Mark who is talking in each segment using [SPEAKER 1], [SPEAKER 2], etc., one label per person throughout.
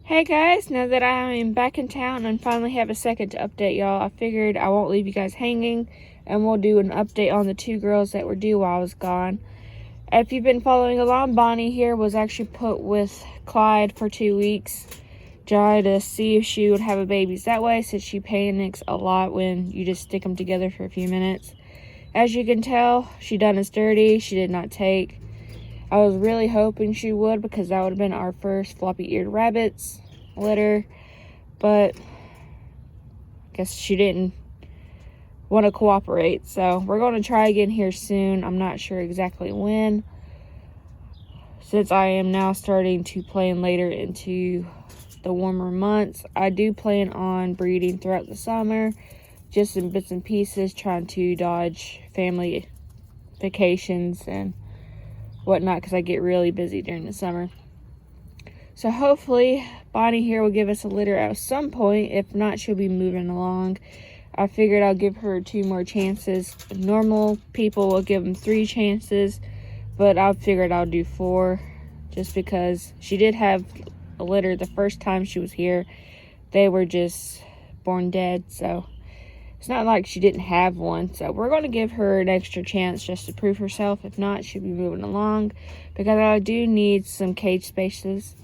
[SPEAKER 1] Hey guys, now that I am back in town and finally have a second to update y'all, I figured I won't leave you guys hanging and we'll do an update on the two girls that were due while I was gone. If you've been following along, Bonnie here was actually put with Clyde for 2 weeks, trying to see if she would have a baby that way, since she panics a lot when you just stick them together for a few minutes. As you can tell, she done us dirty. She did not take. I was really hoping she would, because that would have been our first floppy-eared rabbits litter, but I guess she didn't want to cooperate, so we're going to try again here soon. I'm not sure exactly when, since I am now starting to plan later into the warmer months. I do plan on breeding throughout the summer, just in bits and pieces, trying to dodge family vacations and whatnot, because I get really busy during the summer. So hopefully Bonnie here will give us a litter at some point. If not, she'll be moving along. I figured I'll give her 2 more chances. Normal people will give them 3 chances, but I figured I'll do 4, just because she did have a litter the first time she was here. They were just born dead, so it's not like she didn't have one. So we're going to give her an extra chance just to prove herself. If not, she'll be moving along, because I do need some cage spaces,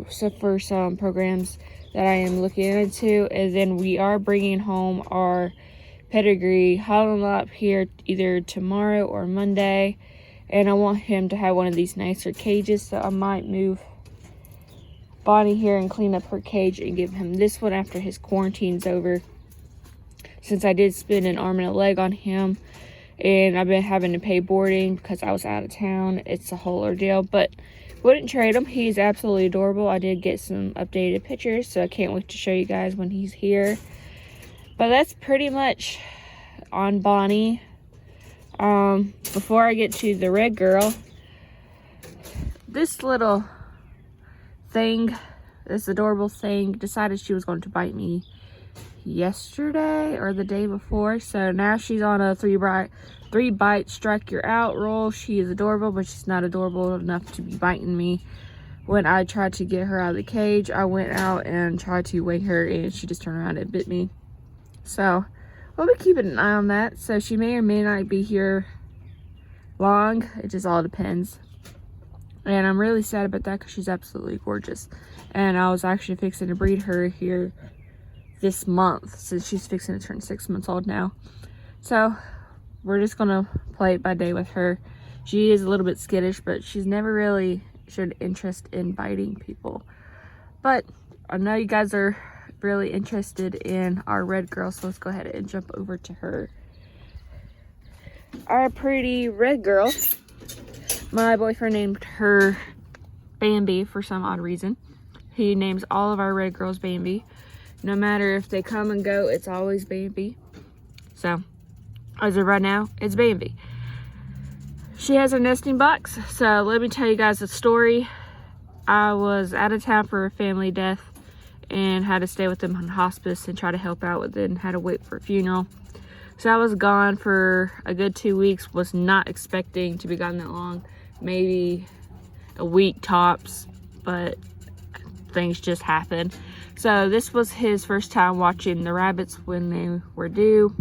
[SPEAKER 1] so for some programs that I am looking into. And then we are bringing home our pedigree Holland up here either tomorrow or Monday, and I want him to have one of these nicer cages, so I might move Bonnie here and clean up her cage and give him this one after his quarantine's over, since I did spend an arm and a leg on him and I've been having to pay boarding because I was out of town. It's a whole ordeal, but wouldn't trade him. He's absolutely adorable. I did get some updated pictures, so I can't wait to show you guys when he's here. But that's pretty much on Bonnie. Before I get to the red girl, this little thing, this adorable thing, decided she was going to bite me yesterday or the day before, so now she's on a 3 bite strike you're out roll. She is adorable, but she's not adorable enough to be biting me. When I tried to get her out of the cage, I went out and tried to weigh her, and she just turned around and bit me. So we'll be keeping an eye on that. So she may or may not be here long. It just all depends, and I'm really sad about that because she's absolutely gorgeous, and I was actually fixing to breed her here this month, since she's fixing to turn 6 months old now. So we're just gonna play it by day with her. She is a little bit skittish, but she's never really showed interest in biting people. But I know you guys are really interested in our red girl, so let's go ahead and jump over to her. Our pretty red girl, my boyfriend named her Bambi for some odd reason. He names all of our red girls Bambi. No matter if they come and go, it's always Bambi. So, as of right now, it's Bambi. She has a nesting box, so let me tell you guys a story. I was out of town for a family death and had to stay with them on hospice and try to help out with it, and had to wait for a funeral. So I was gone for a good 2 weeks, was not expecting to be gone that long, maybe a week tops, but things just happened. So this was his first time watching the rabbits when they were due.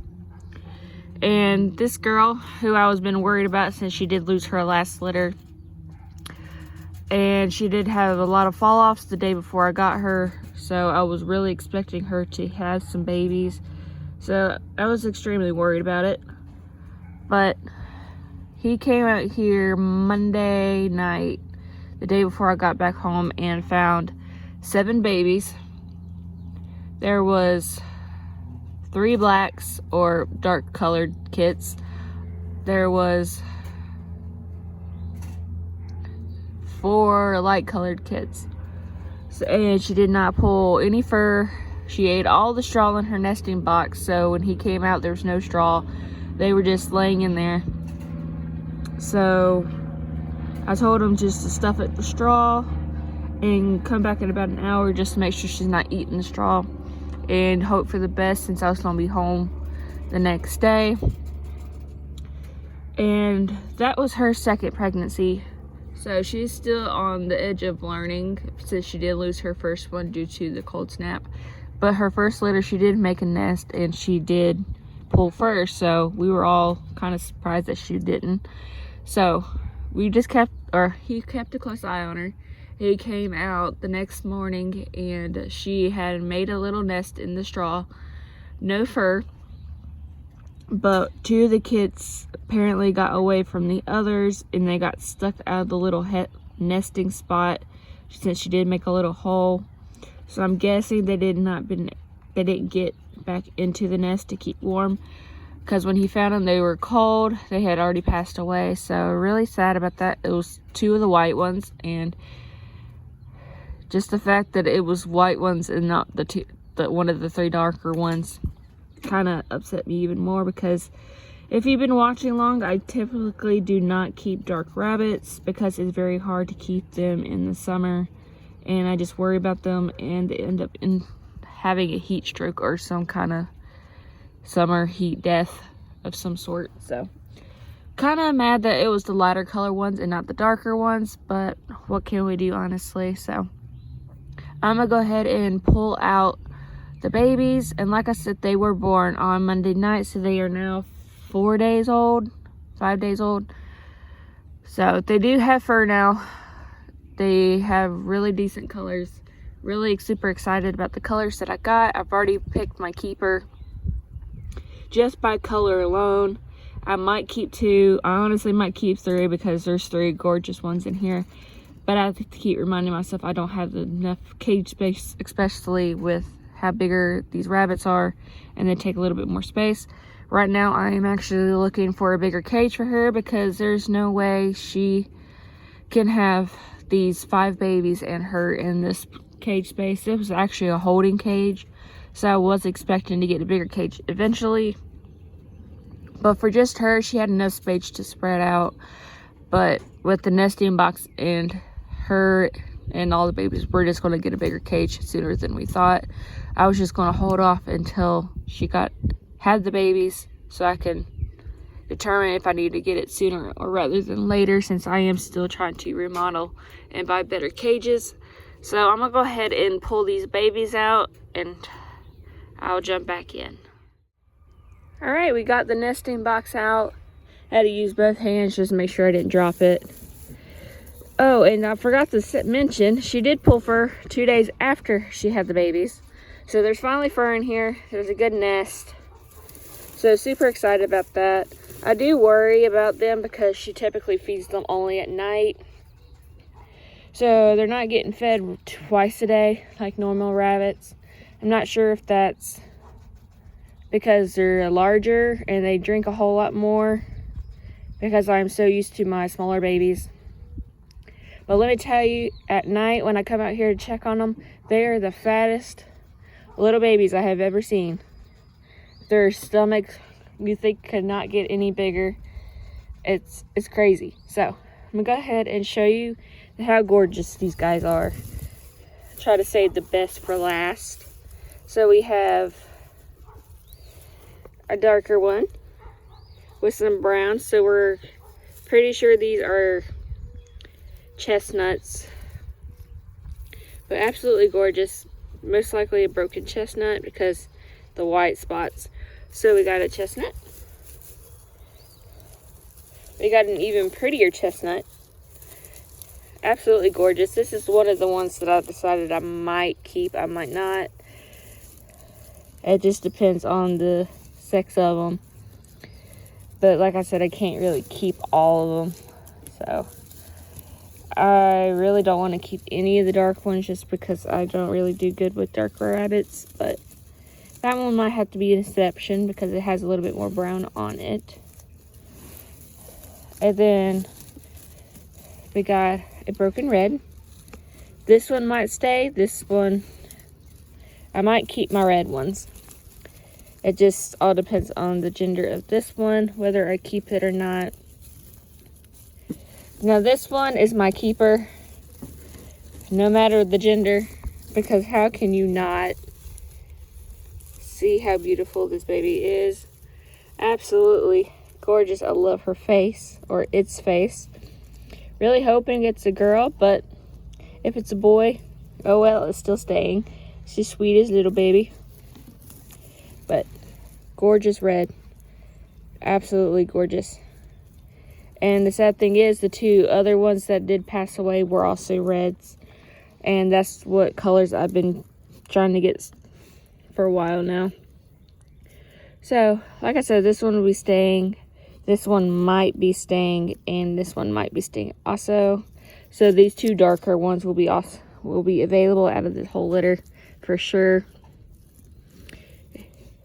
[SPEAKER 1] And this girl, who I was been worried about since she did lose her last litter, and she did have a lot of fall-offs the day before I got her, so I was really expecting her to have some babies. So I was extremely worried about it. But he came out here Monday night, the day before I got back home, and found 7 babies. There was 3 blacks or dark colored kits. There was 4 light colored kits. So, and she did not pull any fur. She ate all the straw in her nesting box, so when he came out there was no straw. They were just laying in there. So I told him just to stuff it with straw and come back in about an hour just to make sure she's not eating the straw, and hope for the best, since I was going to be home the next day. And that was her second pregnancy. So she's still on the edge of learning since she did lose her first one due to the cold snap. But her first litter, she did make a nest and she did pull first. So we were all kind of surprised that she didn't. So we just he kept a close eye on her. He came out the next morning and she had made a little nest in the straw. No fur. But two of the kids apparently got away from the others and they got stuck out of the little nesting spot since she did make a little hole. So I'm guessing they didn't get back into the nest to keep warm, because when he found them they were cold. They had already passed away. So really sad about that. It was two of the white ones, and just the fact that it was white ones and not one of the three darker ones kind of upset me even more, because if you've been watching long, I typically do not keep dark rabbits because it's very hard to keep them in the summer, and I just worry about them and they end up having a heat stroke or some kind of summer heat death of some sort. So kind of mad that it was the lighter color ones and not the darker ones, but what can we do, honestly? So I'm gonna go ahead and pull out the babies, and like I said, they were born on Monday night, so they are now 5 days old. So they do have fur now. They have really decent colors. Really super excited about the colors that I got. I've already picked my keeper just by color alone. I might keep 2. I honestly might keep 3 because there's 3 gorgeous ones in here, but I have to keep reminding myself I don't have enough cage space, especially with how bigger these rabbits are, and they take a little bit more space. Right now I am actually looking for a bigger cage for her, because there's no way she can have these 5 babies and her in this cage space. It was actually a holding cage, so I was expecting to get a bigger cage eventually, but for just her, she had enough space to spread out. But with the nesting box and her and all the babies, we're just going to get a bigger cage sooner than we thought. I was just going to hold off until she had the babies so I can determine if I need to get it sooner or rather than later, since I am still trying to remodel and buy better cages. So I'm going to go ahead and pull these babies out and I'll jump back in. Alright, we got the nesting box out. I had to use both hands just to make sure I didn't drop it. Oh, and I forgot to mention, she did pull fur 2 days after she had the babies. So there's finally fur in here. There's a good nest. So super excited about that. I do worry about them because she typically feeds them only at night. So they're not getting fed twice a day like normal rabbits. I'm not sure if that's because they're larger and they drink a whole lot more, because I'm so used to my smaller babies. But let me tell you, at night when I come out here to check on them, they are the fattest little babies I have ever seen. Their stomachs, you think, could not get any bigger. It's crazy. So I'm gonna go ahead and show you how gorgeous these guys are. Try to save the best for last. So we have a darker one with some brown, so we're pretty sure these are chestnuts, but absolutely gorgeous. Most likely a broken chestnut because the white spots. So we got a chestnut. We got an even prettier chestnut. Absolutely gorgeous. This is one of the ones that I decided I might keep. I might not. It just depends on the sex of them. But like I said, I can't really keep all of them. So I really don't want to keep any of the dark ones just because I don't really do good with dark rabbits. But that one might have to be an exception because it has a little bit more brown on it. And then we got a broken red. This one might stay. This one, I might keep my red ones. It just all depends on the gender of this one, whether I keep it or not. Now this one is my keeper, no matter the gender, because how can you not see how beautiful this baby is? Absolutely gorgeous. I love her face, or its face. Really hoping it's a girl, but if it's a boy, oh well, it's still staying. She's sweet as little baby. But gorgeous red. Absolutely gorgeous. And the sad thing is, the two other ones that did pass away were also reds. And that's what colors I've been trying to get for a while now. So, like I said, this one will be staying. This one might be staying, and this one might be staying also. So these two darker ones will be available out of this whole litter for sure.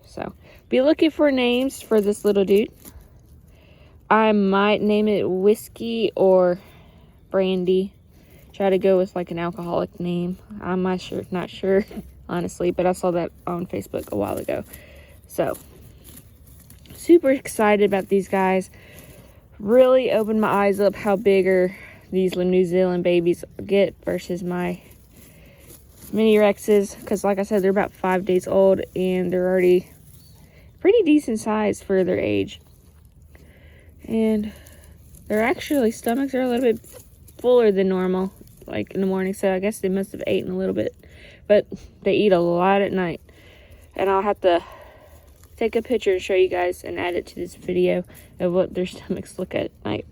[SPEAKER 1] So, be looking for names for this little dude. I might name it Whiskey or Brandy. Try to go with like an alcoholic name. I'm not sure, honestly, but I saw that on Facebook a while ago. So, super excited about these guys. Really opened my eyes up how bigger these New Zealand babies get versus my mini Rexes. Because like I said, they're about 5 days old and they're already pretty decent size for their age. And their stomachs are a little bit fuller than normal, like in the morning. So I guess they must have eaten a little bit. But they eat a lot at night. And I'll have to take a picture and show you guys and add it to this video of what their stomachs look at night.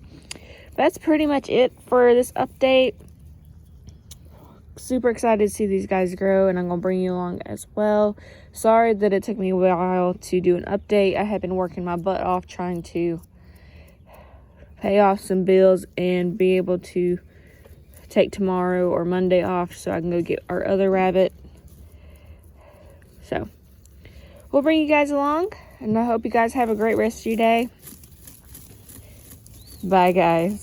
[SPEAKER 1] That's pretty much it for this update. Super excited to see these guys grow, and I'm going to bring you along as well. Sorry that it took me a while to do an update. I have been working my butt off trying to pay off some bills and be able to take tomorrow or Monday off so I can go get our other rabbit. So, we'll bring you guys along, and I hope you guys have a great rest of your day. Bye, guys.